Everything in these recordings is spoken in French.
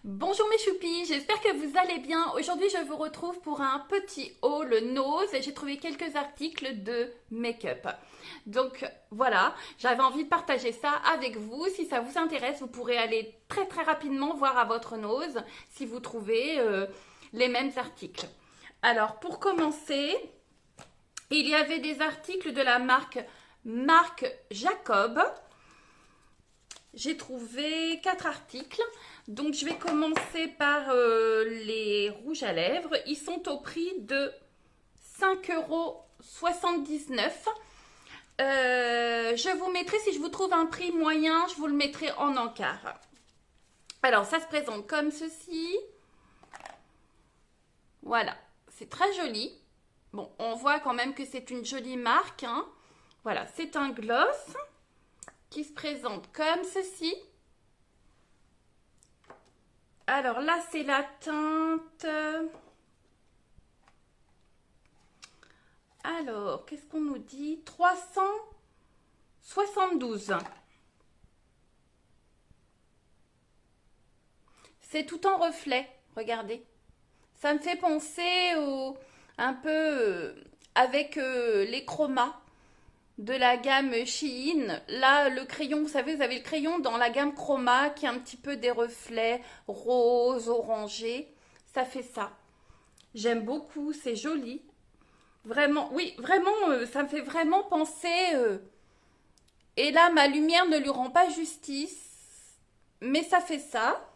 Bonjour mes choupis, j'espère que vous allez bien. Aujourd'hui je vous retrouve pour un petit haul nose et j'ai trouvé quelques articles de make-up. Donc voilà, j'avais envie de partager ça avec vous. Si ça vous intéresse, vous pourrez aller très rapidement voir à votre nose si vous trouvez les mêmes articles. Alors pour commencer, il y avait des articles de la marque Jacob. J'ai trouvé 4 articles. Donc, je vais commencer par les rouges à lèvres. Ils sont au prix de 5,79 €. Je vous mettrai, si je vous trouve un prix moyen, je vous le mettrai en encart. Alors, ça se présente comme ceci. Voilà, c'est très joli. Bon, on voit quand même que c'est une jolie marque, hein. Voilà, c'est un gloss qui se présente comme ceci. Alors là, c'est la teinte. Alors, qu'est-ce qu'on nous dit? 372. C'est tout en reflet, regardez. Ça me fait penser un peu avec les chromas de la gamme Shein. Là, le crayon, vous savez, vous avez le crayon dans la gamme chroma qui a un petit peu des reflets rose, orangé. Ça fait ça. J'aime beaucoup, c'est joli. Vraiment, oui, vraiment, ça me fait vraiment penser. Et là, ma lumière ne lui rend pas justice, mais ça fait ça.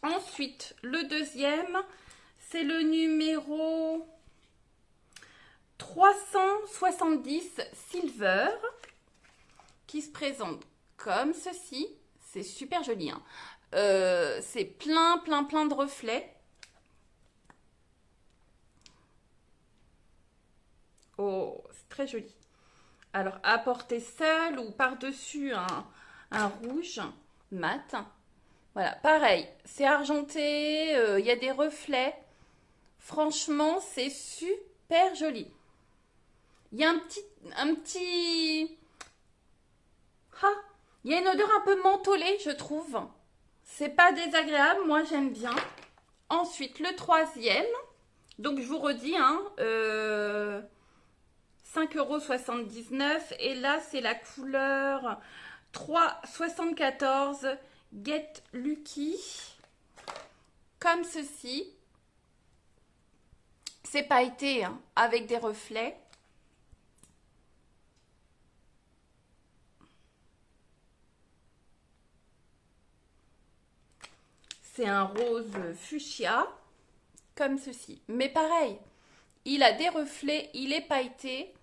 Ensuite, le deuxième, c'est le numéro 370 Silver, qui se présente comme ceci. C'est super joli, hein. C'est plein de reflets. Oh, c'est très joli. Alors, à porter seul ou par-dessus un rouge mat. Voilà, pareil, c'est argenté, il y a des reflets. Franchement, c'est super joli. Il y a un petit... Ah, il y a une odeur un peu mentholée, je trouve. C'est pas désagréable, moi j'aime bien. Ensuite, le troisième. Donc, je vous redis, hein, 5,79 € et là c'est la couleur 3,74 Get Lucky, comme ceci. C'est pailleté, hein, avec des reflets. C'est un rose fuchsia, comme ceci. Mais pareil, il a des reflets, il est pailleté.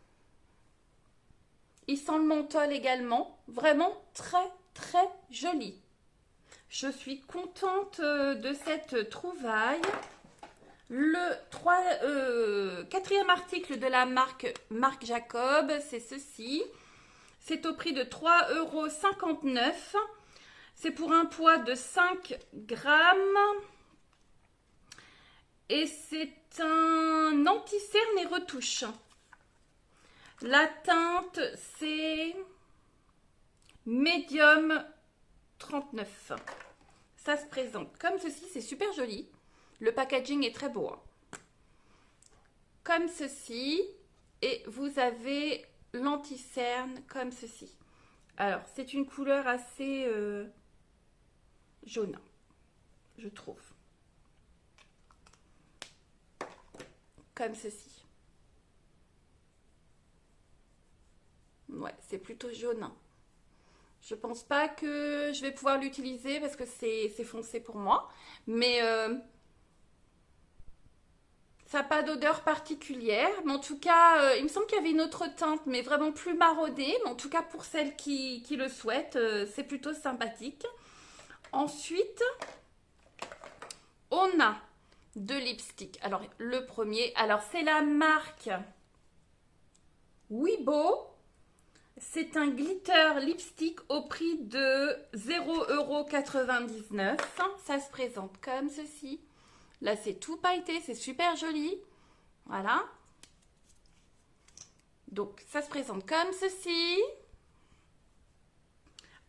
Il sent le menthol également. Vraiment très joli. Je suis contente de cette trouvaille. Quatrième article de la marque Jacob, c'est ceci. C'est au prix de 3,59 €. C'est pour un poids de 5 grammes. Et c'est un anti-cerne et retouche. La teinte, c'est Medium 39. Ça se présente comme ceci, c'est super joli. Le packaging est très beau, hein. Comme ceci. Et vous avez l'anti-cerne comme ceci. Alors, c'est une couleur assez jaune, je trouve. Comme ceci. Ouais, c'est plutôt jaune. Je pense pas que je vais pouvoir l'utiliser parce que c'est foncé pour moi. Mais ça n'a pas d'odeur particulière. Mais en tout cas, il me semble qu'il y avait une autre teinte, mais vraiment plus marronée. Mais en tout cas, pour celles qui le souhaitent, c'est plutôt sympathique. Ensuite, on a deux lipsticks. Alors, le premier, alors c'est la marque Wibo. C'est un glitter lipstick au prix de 0,99 €. Ça se présente comme ceci. Là, c'est tout pailleté, c'est super joli. Voilà. Donc, ça se présente comme ceci.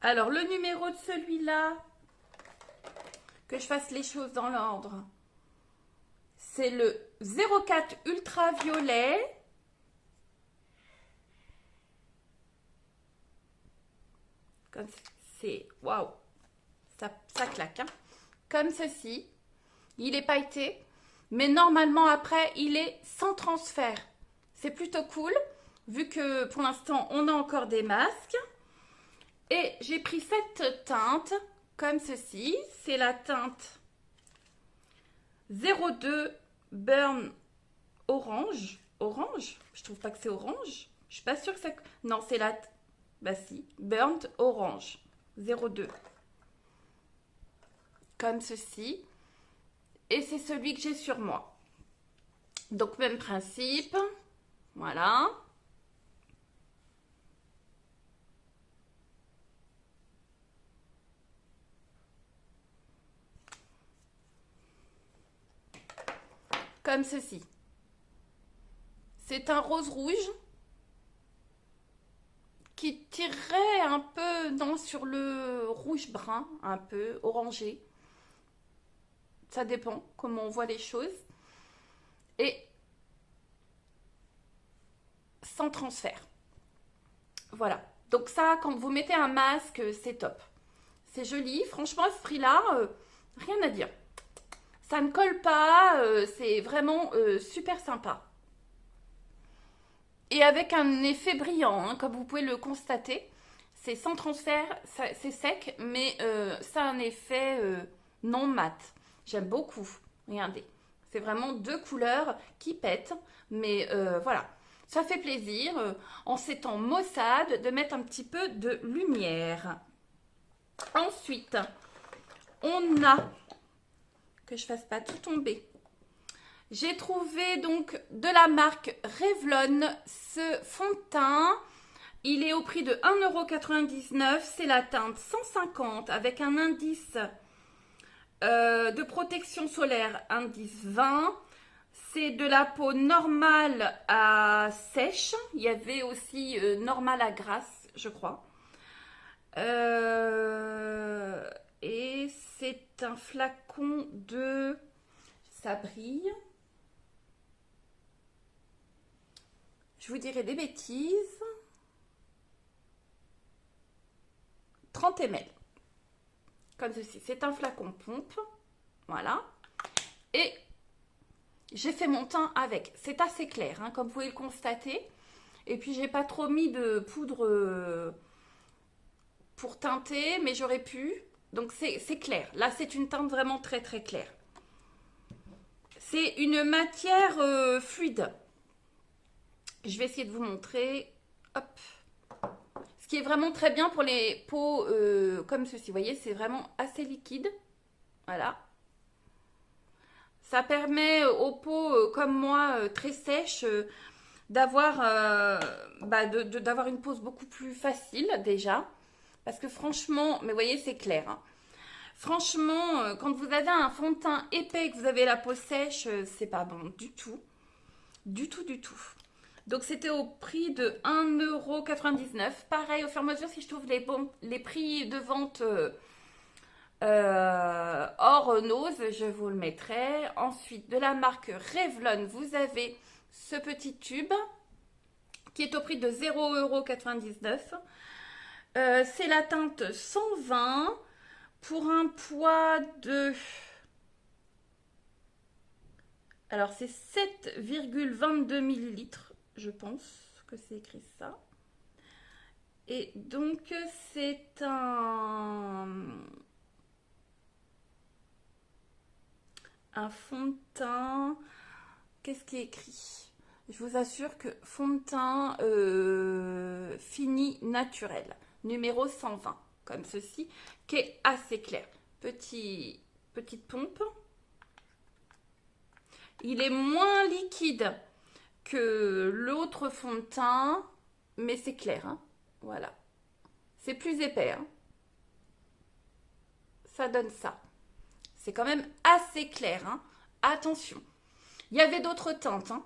Alors, le numéro de celui-là, que je fasse les choses dans l'ordre. C'est le 04 ultraviolet. Comme c'est... Waouh! Ça claque, hein. Comme ceci. Il est pailleté. Mais normalement, après, il est sans transfert. C'est plutôt cool, vu que pour l'instant, on a encore des masques. Et j'ai pris cette teinte, comme ceci. C'est la teinte 02 Burn Orange. Orange? Je trouve pas que c'est orange. Je suis pas sûre que ça... Non, c'est la... Bah si, Burnt Orange. 02. Comme ceci. Et c'est celui que j'ai sur moi. Donc, même principe. Voilà. Comme ceci. C'est un rose rouge qui tirerait un peu sur le rouge brun, un peu orangé. Ça dépend comment on voit les choses. Et sans transfert. Voilà. Donc ça, quand vous mettez un masque, c'est top. C'est joli. Franchement, à ce prix-là, rien à dire. Ça ne colle pas. C'est vraiment super sympa. Et avec un effet brillant, hein, comme vous pouvez le constater. C'est sans transfert, c'est sec, mais ça a un effet non mat. J'aime beaucoup. Regardez. C'est vraiment deux couleurs qui pètent. Mais voilà. Ça fait plaisir, en ces temps maussade, de mettre un petit peu de lumière. Ensuite, on a... Que je fasse pas tout tomber. J'ai trouvé donc de la marque Revlon ce fond de teint. Il est au prix de 1,99 €. C'est la teinte 150 avec un indice de protection solaire, indice 20. C'est de la peau normale à sèche. Il y avait aussi normale à grasse, je crois. Et c'est un flacon de... Ça brille. Je vous dirai des bêtises. 30 ml. Comme ceci. C'est un flacon pompe. Voilà. Et j'ai fait mon teint avec. C'est assez clair, hein, comme vous pouvez le constater. Et puis, j'ai pas trop mis de poudre pour teinter, mais j'aurais pu. Donc, c'est clair. Là, c'est une teinte vraiment très, très claire. C'est une matière fluide. Je vais essayer de vous montrer. Hop. Ce qui est vraiment très bien pour les peaux comme ceci. Vous voyez, c'est vraiment assez liquide. Voilà. Ça permet aux peaux comme moi, très sèches, d'avoir d'avoir une pose beaucoup plus facile déjà. Parce que franchement, mais vous voyez, c'est clair. Hein. Franchement, quand vous avez un fond de teint épais et que vous avez la peau sèche, c'est pas bon du tout. Du tout, du tout. Donc c'était au prix de 1,99 €. Pareil, au fur et à mesure, si je trouve les prix de vente hors nose, je vous le mettrai. Ensuite, de la marque Revlon, vous avez ce petit tube qui est au prix de 0,99 €. C'est la teinte 120 pour un poids de... Alors, c'est 7,22 millilitres, je pense que c'est écrit ça. Et donc, c'est un fond de teint. Qu'est-ce qui est écrit? Je vous assure que fond de teint fini naturel, numéro 120, comme ceci, qui est assez clair. Petite pompe. Il est moins liquide que l'autre fond de teint, mais c'est clair. Hein, voilà. C'est plus épais. Hein. Ça donne ça. C'est quand même assez clair. Hein. Attention. Il y avait d'autres teintes. Hein.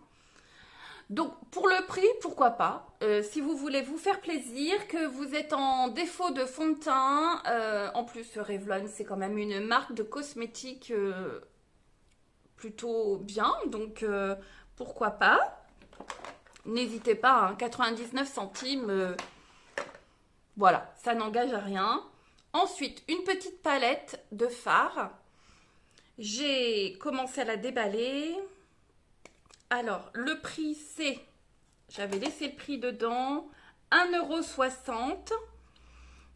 Donc, pour le prix, pourquoi pas. Si vous voulez vous faire plaisir, que vous êtes en défaut de fond de teint, en plus, Revlon, c'est quand même une marque de cosmétiques plutôt bien, donc pourquoi pas. N'hésitez pas, hein, 99 centimes, voilà, ça n'engage à rien. Ensuite, une petite palette de fard. J'ai commencé à la déballer. Alors, le prix, c'est... J'avais laissé le prix dedans. 1,60 €.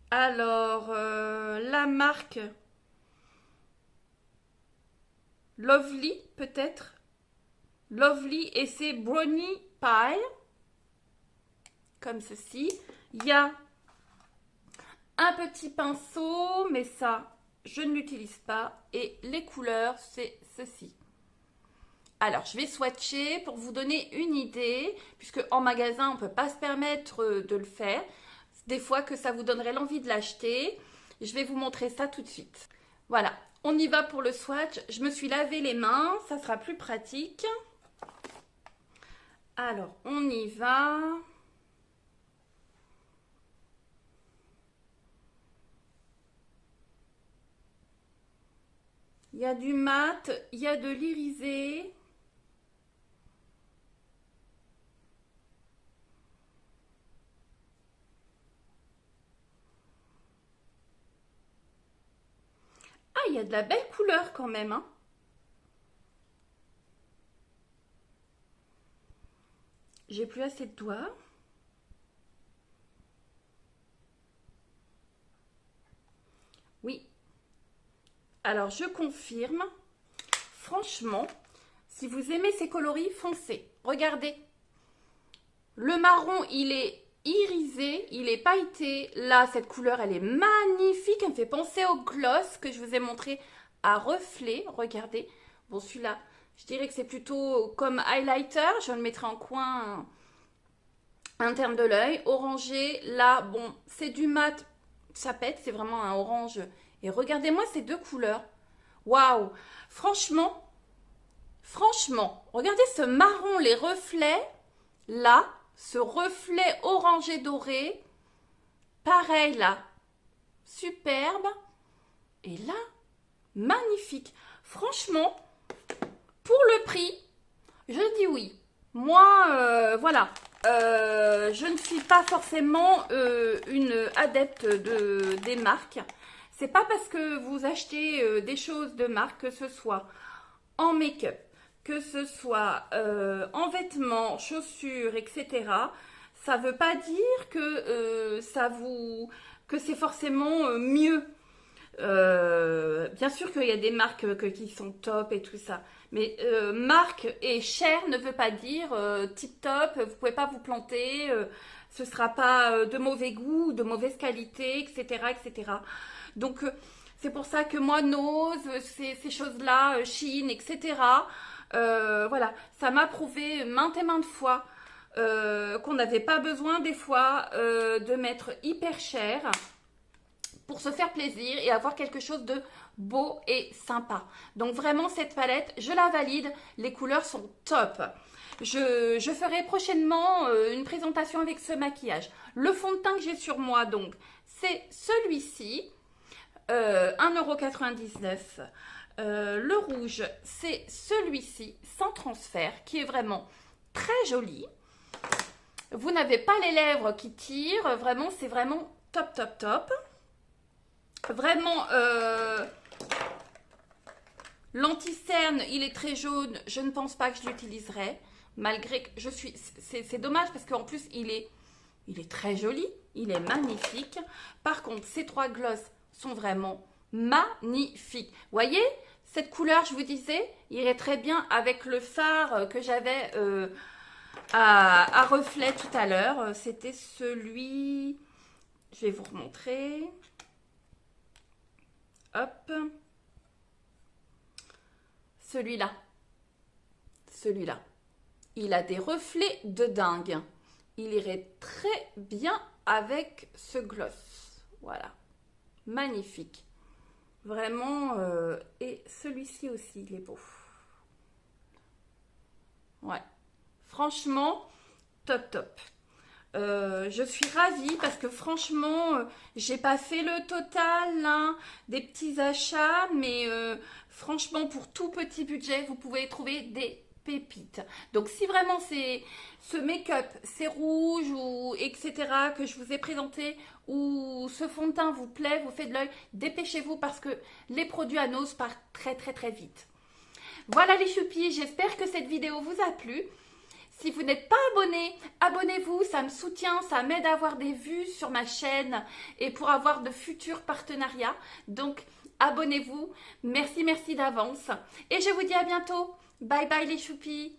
Alors, la marque Lovely, peut-être. Lovely, et c'est Brownie Pie. Comme ceci. Il y a un petit pinceau, mais ça, je ne l'utilise pas. Et les couleurs, c'est ceci. Alors, je vais swatcher pour vous donner une idée, puisque en magasin, on ne peut pas se permettre de le faire. Des fois que ça vous donnerait l'envie de l'acheter. Je vais vous montrer ça tout de suite. Voilà, on y va pour le swatch. Je me suis lavé les mains, ça sera plus pratique. Alors, on y va. Il y a du mat, il y a de l'irisé. Ah, il y a de la belle couleur quand même, hein. J'ai plus assez de doigts. Oui. Alors, je confirme. Franchement, si vous aimez ces coloris, foncez. Regardez. Le marron, il est irisé, il est pailleté. Là, cette couleur, elle est magnifique. Elle me fait penser au gloss que je vous ai montré à reflet. Regardez. Bon, celui-là, je dirais que c'est plutôt comme highlighter. Je le mettrai en coin interne de l'œil. Orangé, là, bon, c'est du mat. Ça pète, c'est vraiment un orange. Et regardez-moi ces deux couleurs. Waouh! Franchement, regardez ce marron, les reflets. Là, ce reflet orangé doré. Pareil là, superbe. Et là, magnifique. Franchement, pour le prix, je dis oui. Moi, voilà. Je ne suis pas forcément une adepte des marques. C'est pas parce que vous achetez des choses de marque, que ce soit en make-up, que ce soit en vêtements, chaussures, etc. Ça veut pas dire que que c'est forcément mieux. Bien sûr qu'il y a des marques qui sont top et tout ça, mais marque et cher ne veut pas dire tip top. Vous pouvez pas vous planter. Ce sera pas de mauvais goût, de mauvaise qualité, etc., etc. Donc c'est pour ça que moi, Nose, ces choses-là, Shein, etc. Voilà, ça m'a prouvé maintes et maintes fois qu'on n'avait pas besoin des fois de mettre hyper cher pour se faire plaisir et avoir quelque chose de beau et sympa. Donc vraiment cette palette, je la valide, les couleurs sont top. Je ferai prochainement une présentation avec ce maquillage. Le fond de teint que j'ai sur moi, donc, c'est celui-ci, 1,99 €. Le rouge, c'est celui-ci, sans transfert, qui est vraiment très joli. Vous n'avez pas les lèvres qui tirent, vraiment, c'est vraiment top, top, top. Vraiment, l'anti-cerne, il est très jaune. Je ne pense pas que je l'utiliserai. Malgré que je suis... C'est dommage parce qu'en plus, il est très joli. Il est magnifique. Par contre, ces trois glosses sont vraiment magnifiques. Vous voyez, cette couleur, je vous disais, irait très bien avec le fard que j'avais à reflet tout à l'heure. C'était celui... Je vais vous remontrer. Hop. Celui-là. Celui-là. Il a des reflets de dingue. Il irait très bien avec ce gloss. Voilà. Magnifique. Vraiment. Et celui-ci aussi, il est beau. Ouais. Franchement, top top. Je suis ravie parce que franchement, j'ai pas fait le total hein, des petits achats, mais franchement, pour tout petit budget, vous pouvez trouver des pépites. Donc, si vraiment c'est ce make-up, c'est rouge ou etc. que je vous ai présenté ou ce fond de teint vous plaît, vous fait de l'œil, dépêchez-vous parce que les produits à Nose partent très très très vite. Voilà les choupis, j'espère que cette vidéo vous a plu. Si vous n'êtes pas abonné, abonnez-vous, ça me soutient, ça m'aide à avoir des vues sur ma chaîne et pour avoir de futurs partenariats. Donc, abonnez-vous. Merci, merci d'avance. Et je vous dis à bientôt. Bye bye les choupis.